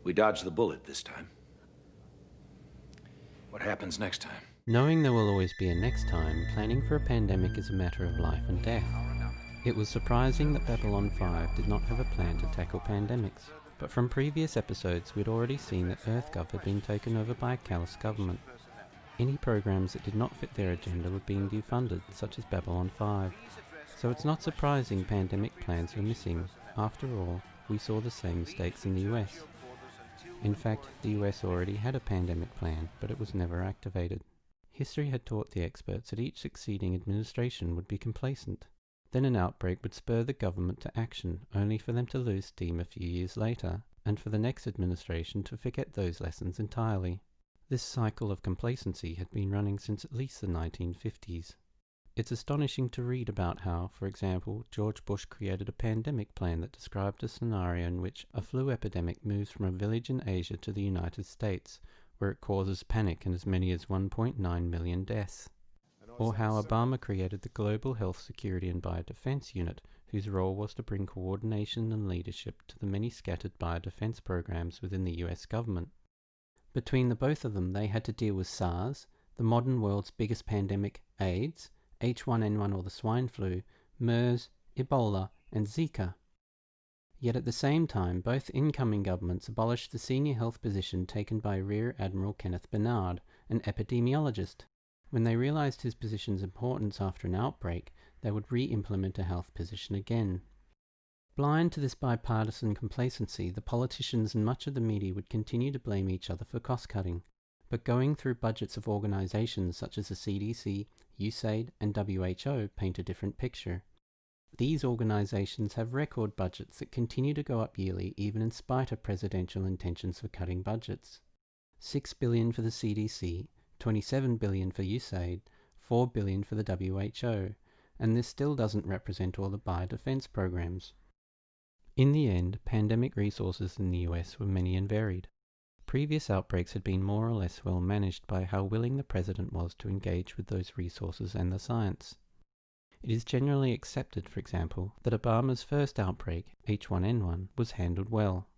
We dodged the bullet this time. What happens next time? Knowing there will always be a next time, planning for a pandemic is a matter of life and death. It was surprising that Babylon 5 did not have a plan to tackle pandemics, but from previous episodes we'd already seen that EarthGov had been taken over by a callous government. Any programs that did not fit their agenda were being defunded, such as Babylon 5. So it's not surprising pandemic plans were missing. After all, we saw the same mistakes in the US. In fact, the US already had a pandemic plan, but it was never activated. History had taught the experts that each succeeding administration would be complacent. Then an outbreak would spur the government to action, only for them to lose steam a few years later, and for the next administration to forget those lessons entirely. This cycle of complacency had been running since at least the 1950s. It's astonishing to read about how, for example, George Bush created a pandemic plan that described a scenario in which a flu epidemic moves from a village in Asia to the United States, where it causes panic and as many as 1.9 million deaths. Or how Obama created the Global Health Security and Biodefense Unit, whose role was to bring coordination and leadership to the many scattered biodefense programs within the US government. Between the both of them, they had to deal with SARS, the modern world's biggest pandemic, AIDS, H1N1 or the swine flu, MERS, Ebola, and Zika. Yet at the same time, both incoming governments abolished the senior health position taken by Rear Admiral Kenneth Bernard, an epidemiologist. When they realized his position's importance after an outbreak, they would re-implement a health position again. Blind to this bipartisan complacency, the politicians and much of the media would continue to blame each other for cost-cutting. But going through budgets of organizations such as the CDC, USAID, and WHO paint a different picture. These organizations have record budgets that continue to go up yearly even in spite of presidential intentions for cutting budgets. $6 billion for the CDC, $27 billion for USAID, $4 billion for the WHO, and this still doesn't represent all the biodefense programs. In the end, pandemic resources in the US were many and varied. Previous outbreaks had been more or less well managed by how willing the president was to engage with those resources and the science. It is generally accepted, for example, that Obama's first outbreak, H1N1, was handled well.